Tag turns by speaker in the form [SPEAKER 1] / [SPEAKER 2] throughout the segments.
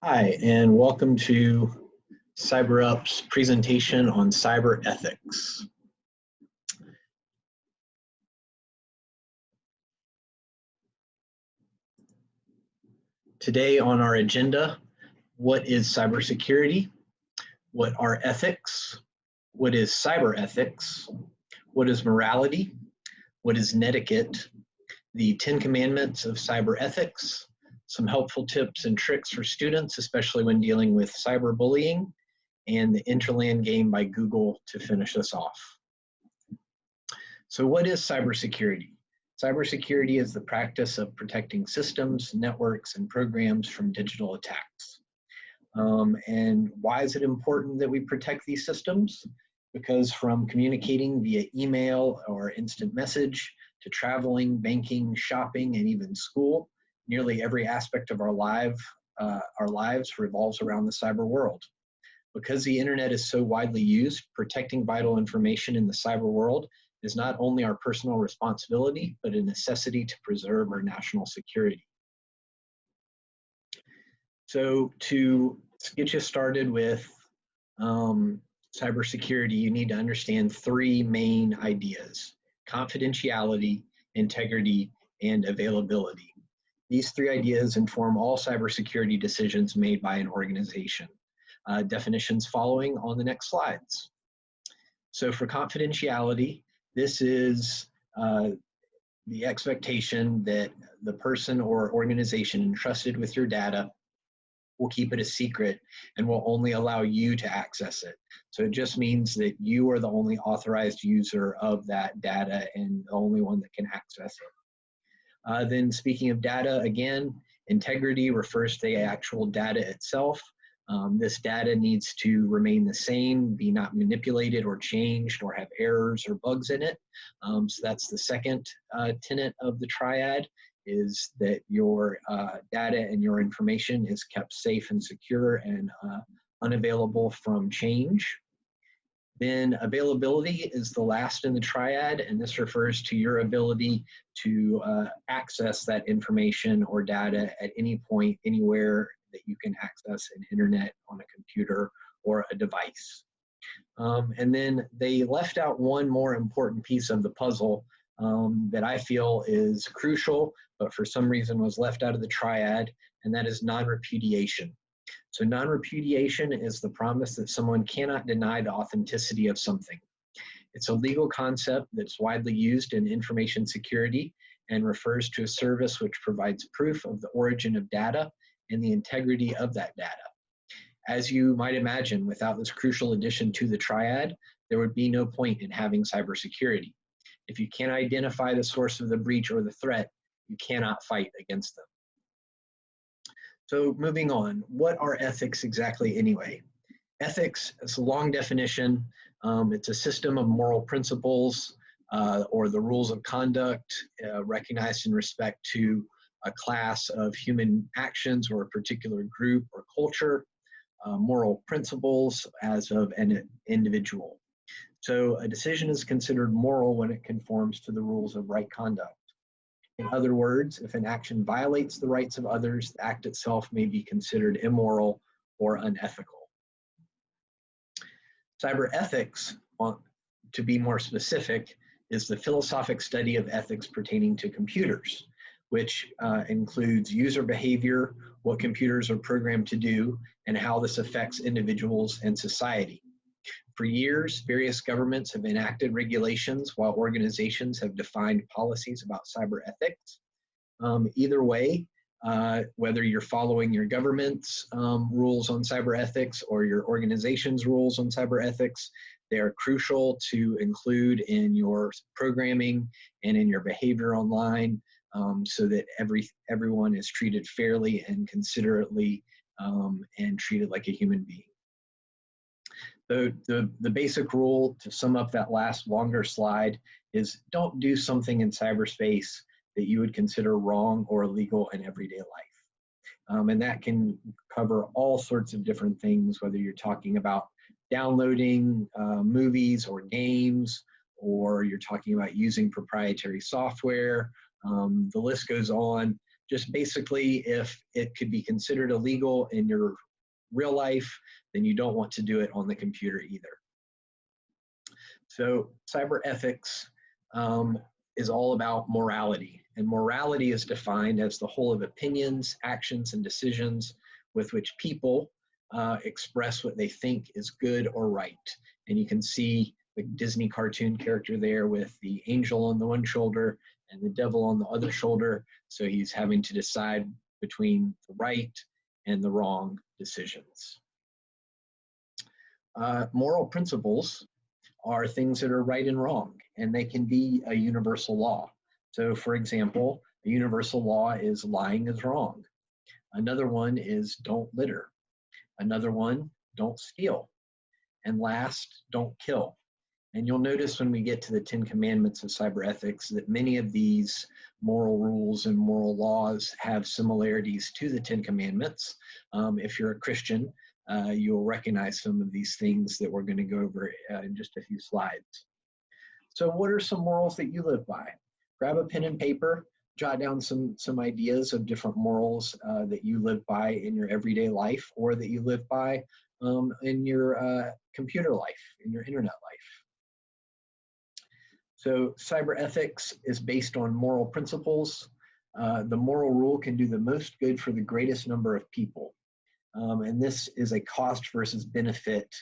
[SPEAKER 1] Hi, and welcome to CyberUp's presentation on cyber ethics. Today on our agenda, what is cybersecurity? What are ethics? What is cyber ethics? What is morality? What is netiquette? The 10 commandments of cyber ethics, some helpful tips and tricks for students, especially when dealing with cyberbullying, and the Interland game by Google to finish us off. So what is cybersecurity? Cybersecurity is the practice of protecting systems, networks, and programs from digital attacks. And why is it important that we protect these systems? Because from communicating via email or instant message to traveling, banking, shopping, and even school, nearly every aspect of our lives revolves around the cyber world. Because the internet is so widely used, protecting vital information in the cyber world is not only our personal responsibility, but a necessity to preserve our national security. So to get you started with cybersecurity, you need to understand three main ideas: confidentiality, integrity, and availability. These three ideas inform all cybersecurity decisions made by an organization. Definitions following on the next slides. So for confidentiality, this is the expectation that the person or organization entrusted with your data will keep it a secret and will only allow you to access it. So it just means that you are the only authorized user of that data and the only one that can access it. Then speaking of data, again, integrity refers to the actual data itself. This data needs to remain the same, be not manipulated or changed or have errors or bugs in it. So that's the second tenet of the triad, is that your data and your information is kept safe and secure and unavailable from change. Then availability is the last in the triad, and this refers to your ability to access that information or data at any point, anywhere that you can access an internet on a computer or a device. And then they left out one more important piece of the puzzle that I feel is crucial, but for some reason was left out of the triad, and that is non-repudiation. So non-repudiation is the promise that someone cannot deny the authenticity of something. It's a legal concept that's widely used in information security and refers to a service which provides proof of the origin of data and the integrity of that data. As you might imagine, without this crucial addition to the triad, there would be no point in having cybersecurity. If you can't identify the source of the breach or the threat, you cannot fight against them. So moving on, what are ethics exactly anyway? Ethics is a long definition. It's a system of moral principles or the rules of conduct recognized in respect to a class of human actions or a particular group or culture, moral principles as of an individual. So a decision is considered moral when it conforms to the rules of right conduct. In other words, if an action violates the rights of others, the act itself may be considered immoral or unethical. Cyber ethics, to be more specific, is the philosophic study of ethics pertaining to computers, which includes user behavior, what computers are programmed to do, and how this affects individuals and society. For years, various governments have enacted regulations while organizations have defined policies about cyber ethics. Either way, whether you're following your government's rules on cyber ethics or your organization's rules on cyber ethics, they are crucial to include in your programming and in your behavior online so that everyone is treated fairly and considerately and treated like a human being. The basic rule, to sum up that last longer slide, is don't do something in cyberspace that you would consider wrong or illegal in everyday life. And that can cover all sorts of different things, whether you're talking about downloading movies or games, or you're talking about using proprietary software. The list goes on. Just basically, if it could be considered illegal in your real life, then you don't want to do it on the computer either. So cyber ethics is all about morality, and morality is defined as the whole of opinions, actions, and decisions with which people express what they think is good or right. And you can see the Disney cartoon character there with the angel on the one shoulder and the devil on the other shoulder. So he's having to decide between the right and the wrong decisions. Moral principles are things that are right and wrong, and they can be a universal law. So for example, a universal law is lying is wrong. Another one is don't litter. Another one, don't steal. And last, don't kill. And you'll notice when we get to the 10 Commandments of cyber ethics that many of these moral rules and moral laws have similarities to the 10 Commandments. If you're a Christian, you'll recognize some of these things that we're going to go over in just a few slides. So what are some morals that you live by? Grab a pen and paper, jot down some ideas of different morals that you live by in your everyday life, or that you live by in your computer life, in your internet life. So cyber ethics is based on moral principles. The moral rule can do the most good for the greatest number of people. And this is a cost versus benefit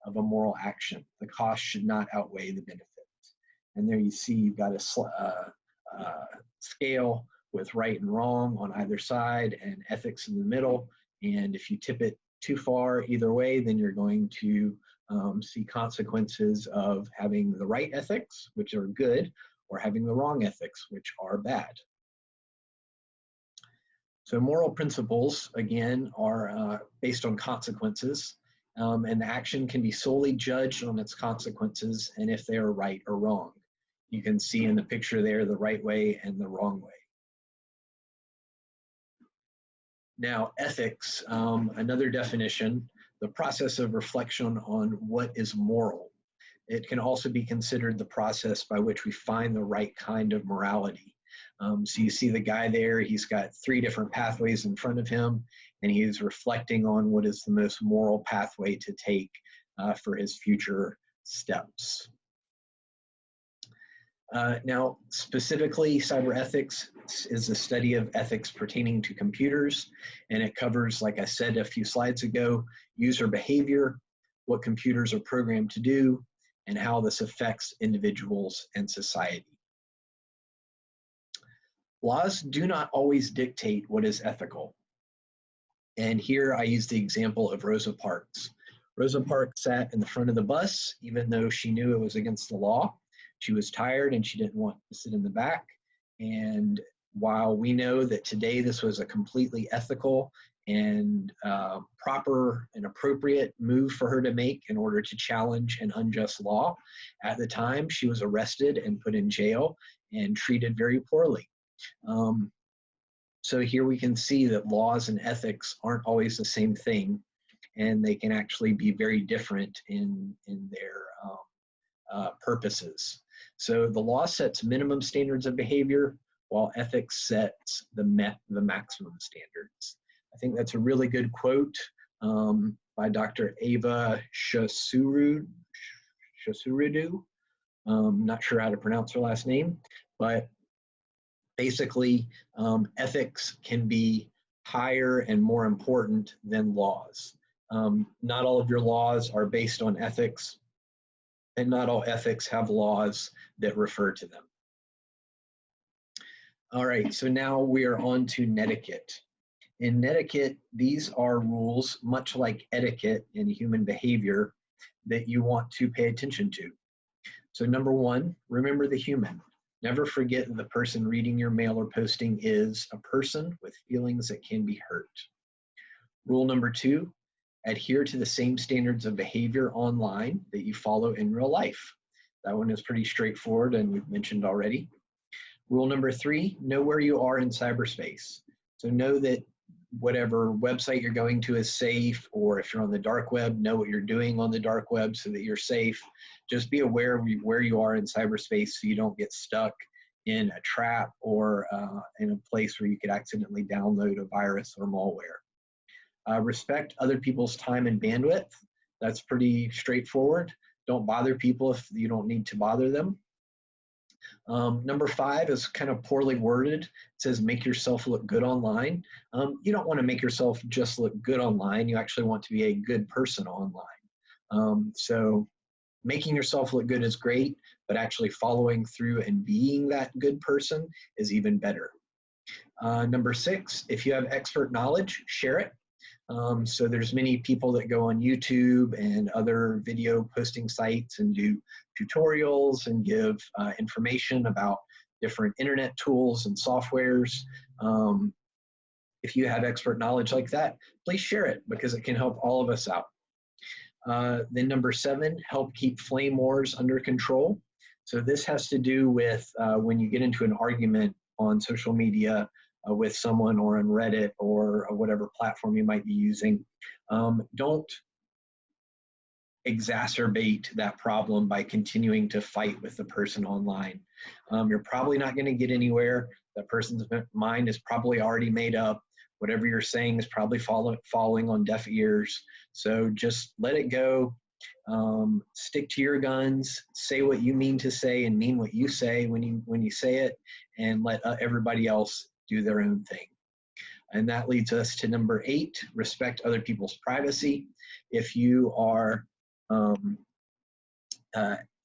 [SPEAKER 1] of a moral action. The cost should not outweigh the benefits. And there you see you've got a scale with right and wrong on either side and ethics in the middle. And if you tip it too far either way, then you're going to see consequences of having the right ethics, which are good, or having the wrong ethics, which are bad. So moral principles, again, are based on consequences, and the action can be solely judged on its consequences and if they are right or wrong. You can see in the picture there the right way and the wrong way. Now, ethics, another definition, the process of reflection on what is moral. It can also be considered the process by which we find the right kind of morality. So you see the guy there, he's got 3 different pathways in front of him, and he's reflecting on what is the most moral pathway to take for his future steps. Now, specifically, cyber ethics is the study of ethics pertaining to computers, and it covers, like I said a few slides ago, user behavior, what computers are programmed to do, and how this affects individuals and society. Laws do not always dictate what is ethical. And here I use the example of Rosa Parks. Rosa Parks sat in the front of the bus, even though she knew it was against the law. She was tired and she didn't want to sit in the back. And while we know that today this was a completely ethical and proper and appropriate move for her to make in order to challenge an unjust law, at the time she was arrested and put in jail and treated very poorly. So here we can see that laws and ethics aren't always the same thing, and they can actually be very different in their purposes. So the law sets minimum standards of behavior, while ethics sets the maximum standards. I think that's a really good quote by Dr. Ava Shasurudu. Not sure how to pronounce her last name, but basically, ethics can be higher and more important than laws. Not all of your laws are based on ethics, and not all ethics have laws that refer to them. All right, so now we are on to Netiquette. In Netiquette, these are rules, much like etiquette in human behavior, that you want to pay attention to. So number 1, remember the human. Never forget that the person reading your mail or posting is a person with feelings that can be hurt. Rule number 2, adhere to the same standards of behavior online that you follow in real life. That one is pretty straightforward and we've mentioned already. Rule number 3, know where you are in cyberspace. So know that whatever website you're going to is safe, or if you're on the dark web, know what you're doing on the dark web so that you're safe. Just be aware of where you are in cyberspace so you don't get stuck in a trap or in a place where you could accidentally download a virus or malware. Respect other people's time and bandwidth. That's pretty straightforward. Don't bother people if you don't need to bother them. Number 5 is kind of poorly worded. It says make yourself look good online. You don't want to make yourself just look good online. You actually want to be a good person online. So making yourself look good is great, but actually following through and being that good person is even better. Number 6, if you have expert knowledge, share it. So there's many people that go on YouTube and other video posting sites and do tutorials and give information about different internet tools and softwares. If you have expert knowledge like that, please share it because it can help all of us out. Then number 7, help keep flame wars under control. So this has to do with when you get into an argument on social media with someone or on Reddit or whatever platform you might be using. Don't exacerbate that problem by continuing to fight with the person online. You're probably not going to get anywhere. That person's mind is probably already made up. Whatever you're saying is probably falling on deaf ears. So just let it go. Stick to your guns. Say what you mean to say and mean what you say when you say it, and let everybody else do their own thing. And that leads us to number 8, respect other people's privacy. If you are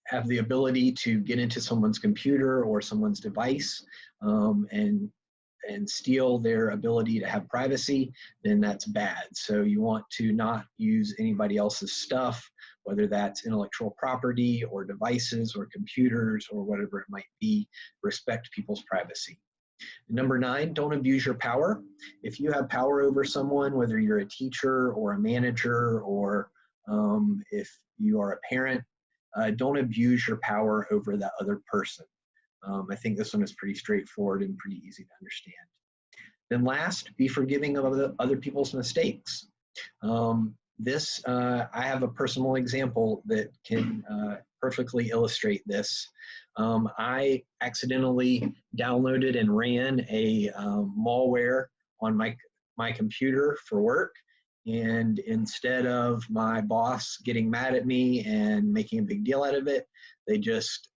[SPEAKER 1] have the ability to get into someone's computer or someone's device and steal their ability to have privacy, then that's bad. So you want to not use anybody else's stuff, whether that's intellectual property or devices or computers or whatever it might be. Respect people's privacy. Number 9, don't abuse your power. If you have power over someone, whether you're a teacher or a manager or if you are a parent, don't abuse your power over that other person. I think this one is pretty straightforward and pretty easy to understand. Then last, be forgiving of other people's mistakes. I have a personal example that can perfectly illustrate this. I accidentally downloaded and ran a malware on my computer for work. And instead of my boss getting mad at me and making a big deal out of it, they just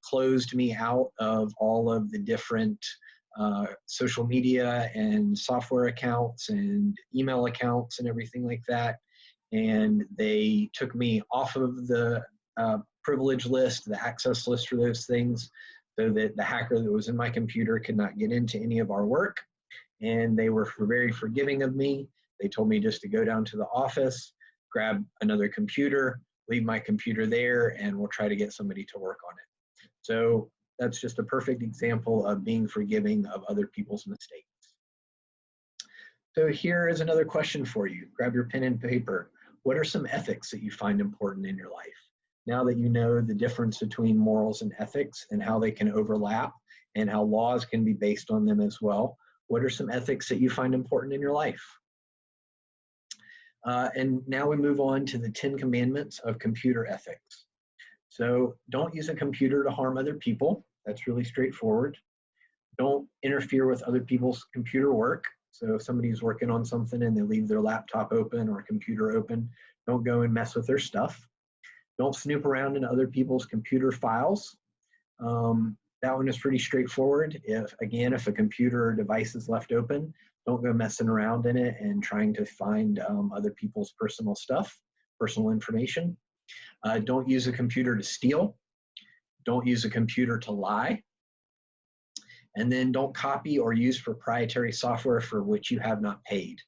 [SPEAKER 1] closed me out of all of the different social media and software accounts and email accounts and everything like that. And they took me off of the privilege list, the access list for those things, so that the hacker that was in my computer could not get into any of our work. And they were very forgiving of me. They told me just to go down to the office, grab another computer, leave my computer there, and we'll try to get somebody to work on it. So that's just a perfect example of being forgiving of other people's mistakes. So here is another question for you. Grab your pen and paper. What are some ethics that you find important in your life? Now that you know the difference between morals and ethics and how they can overlap and how laws can be based on them as well, what are some ethics that you find important in your life? And now we move on to the 10 commandments of computer ethics. So don't use a computer to harm other people. That's really straightforward. Don't interfere with other people's computer work. So if somebody's working on something and they leave their laptop open or computer open, don't go and mess with their stuff. Don't snoop around in other people's computer files. That one is pretty straightforward. If a computer or device is left open, don't go messing around in it and trying to find other people's personal stuff, personal information. Don't use a computer to steal. Don't use a computer to lie. And then don't copy or use proprietary software for which you have not paid.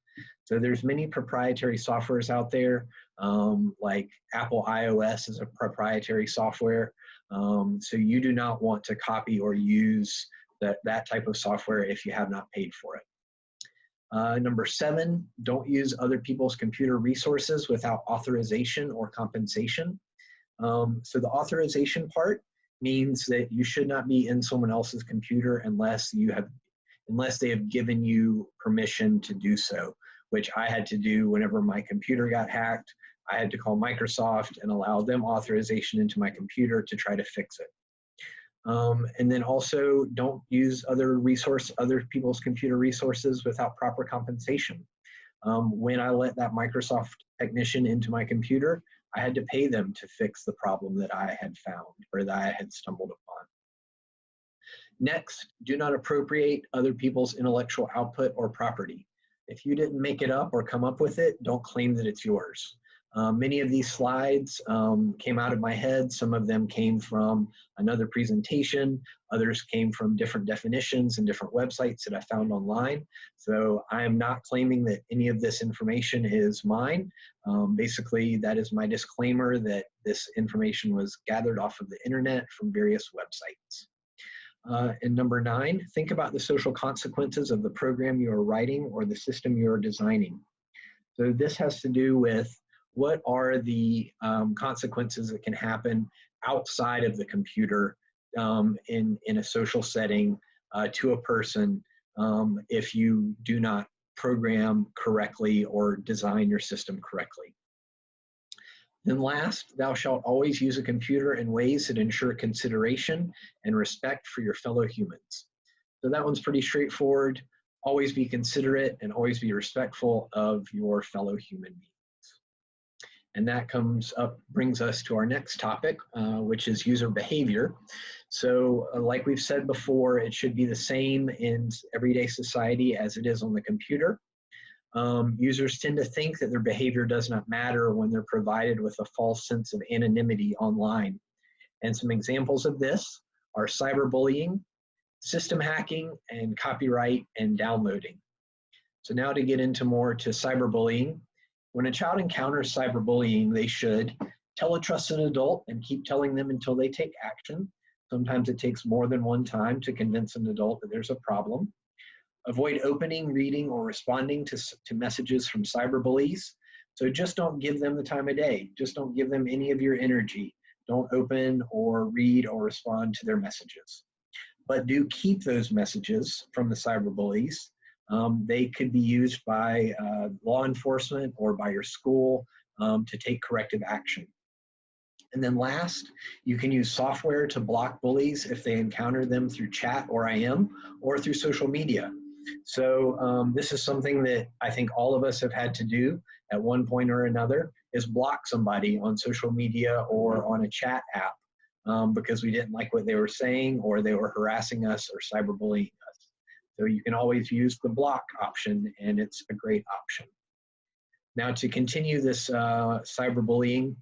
[SPEAKER 1] So there's many proprietary softwares out there, like Apple iOS is a proprietary software. So you do not want to copy or use that type of software if you have not paid for it. Number 7, don't use other people's computer resources without authorization or compensation. So the authorization part means that you should not be in someone else's computer unless they have given you permission to do so, which I had to do whenever my computer got hacked. I had to call Microsoft and allow them authorization into my computer to try to fix it. And then also don't use other people's computer resources without proper compensation. When I let that Microsoft technician into my computer, I had to pay them to fix the problem that I had found or that I had stumbled upon. Next, do not appropriate other people's intellectual output or property. If you didn't make it up or come up with it, don't claim that it's yours. Many of these slides came out of my head. Some of them came from another presentation. Others came from different definitions and different websites that I found online. So I am not claiming that any of this information is mine. Basically, that is my disclaimer that this information was gathered off of the internet from various websites. And number 9, think about the social consequences of the program you are writing or the system you are designing. So this has to do with what are the consequences that can happen outside of the computer in a social setting to a person if you do not program correctly or design your system correctly. Then last, thou shalt always use a computer in ways that ensure consideration and respect for your fellow humans. So that one's pretty straightforward. Always be considerate and always be respectful of your fellow human beings. And that brings us to our next topic, which is user behavior. So like we've said before, it should be the same in everyday society as it is on the computer. Users tend to think that their behavior does not matter when they're provided with a false sense of anonymity online. And some examples of this are cyberbullying, system hacking, and copyright and downloading. So now to get into more to cyberbullying. When a child encounters cyberbullying, they should tell a trusted adult and keep telling them until they take action. Sometimes it takes more than one time to convince an adult that there's a problem. Avoid opening, reading, or responding to messages from cyberbullies. So just don't give them the time of day. Just don't give them any of your energy. Don't open or read or respond to their messages. But do keep those messages from the cyberbullies. They could be used by law enforcement or by your school to take corrective action. And then last, you can use software to block bullies if they encounter them through chat or IM or through social media. So this is something that I think all of us have had to do at one point or another, is block somebody on social media or on a chat app because we didn't like what they were saying or they were harassing us or cyberbullying us. So you can always use the block option, and it's a great option. Now to continue this cyberbullying,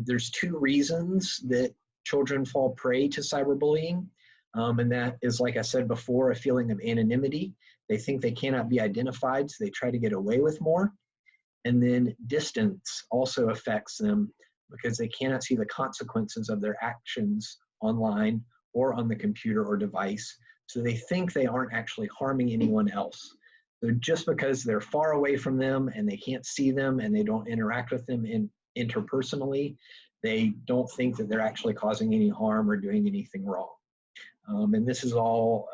[SPEAKER 1] there's 2 reasons that children fall prey to cyberbullying. And that is, like I said before, a feeling of anonymity. They think they cannot be identified, so they try to get away with more. And then distance also affects them because they cannot see the consequences of their actions online or on the computer or device. So they think they aren't actually harming anyone else. So just because they're far away from them and they can't see them and they don't interact with them interpersonally, they don't think that they're actually causing any harm or doing anything wrong. And this is all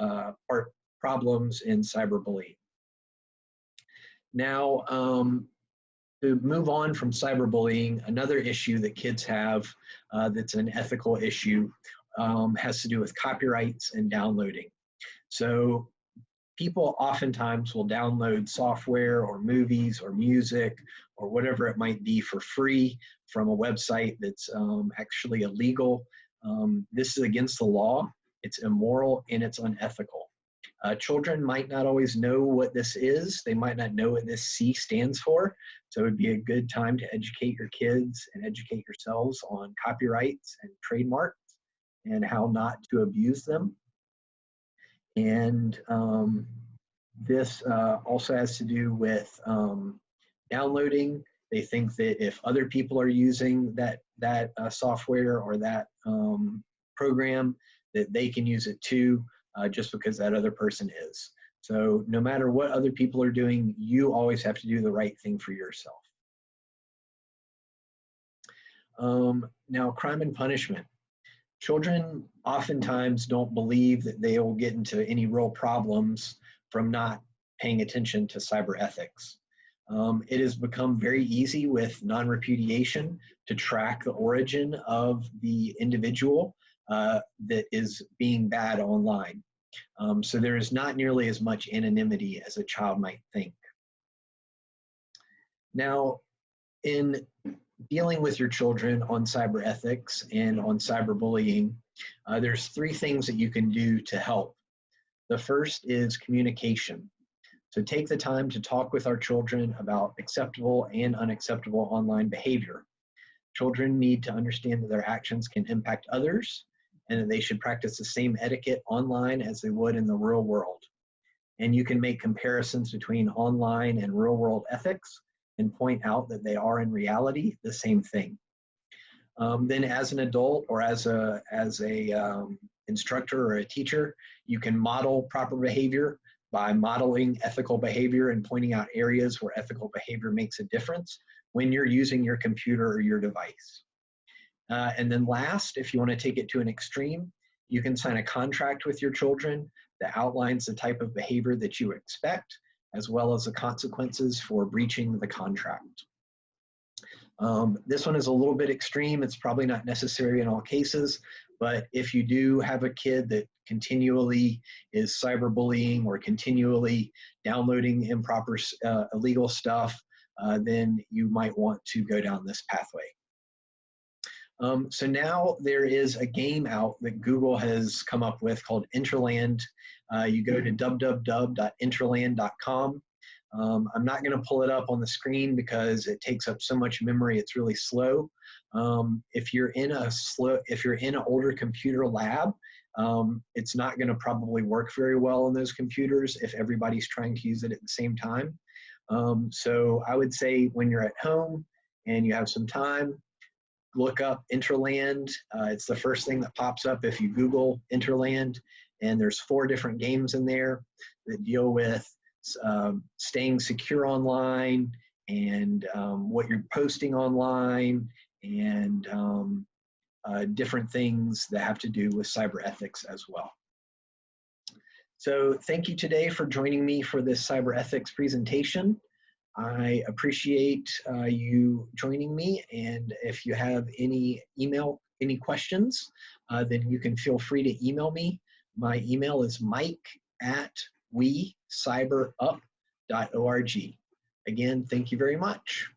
[SPEAKER 1] problems in cyberbullying. Now, to move on from cyberbullying, another issue that kids have that's an ethical issue has to do with copyrights and downloading. So people oftentimes will download software or movies or music or whatever it might be for free from a website that's actually illegal. This is against the law. It's immoral and it's unethical. Children might not always know what this is. They might not know what this C stands for. So it would be a good time to educate your kids and educate yourselves on copyrights and trademarks and how not to abuse them. And this also has to do with downloading. They think that if other people are using that software or that program, that they can use it too, just because that other person is. So no matter what other people are doing, you always have to do the right thing for yourself. Now, crime and punishment. Children oftentimes don't believe that they will get into any real problems from not paying attention to cyber ethics. It has become very easy with non-repudiation to track the origin of the individual that is being bad online. So there is not nearly as much anonymity as a child might think. Now, in dealing with your children on cyber ethics and on cyberbullying, there's three things that you can do to help. The first is communication. So take the time to talk with our children about acceptable and unacceptable online behavior. Children need to understand that their actions can impact others and that they should practice the same etiquette online as they would in the real world. And you can make comparisons between online and real world ethics and point out that they are in reality the same thing. Then as an adult or as a instructor or a teacher, you can model proper behavior by modeling ethical behavior and pointing out areas where ethical behavior makes a difference when you're using your computer or your device. And then last, if you want to take it to an extreme, you can sign a contract with your children that outlines the type of behavior that you expect, as well as the consequences for breaching the contract. This one is a little bit extreme. It's probably not necessary in all cases, but if you do have a kid that continually is cyberbullying or continually downloading improper, illegal stuff, then you might want to go down this pathway. So now there is a game out that Google has come up with called Interland. You go to www.interland.com. I'm not going to pull it up on the screen because it takes up so much memory. It's really slow. If you're in an older computer lab, it's not going to probably work very well on those computers if everybody's trying to use it at the same time. So I would say when you're at home and you have some time, look up Interland. It's the first thing that pops up if you Google Interland, and there's 4 different games in there that deal with staying secure online and what you're posting online and different things that have to do with cyber ethics as well. So thank you today for joining me for this cyber ethics presentation. I appreciate you joining me, and if you have any questions, then you can feel free to email me. My email is mike@wecyberup.org. Again, thank you very much.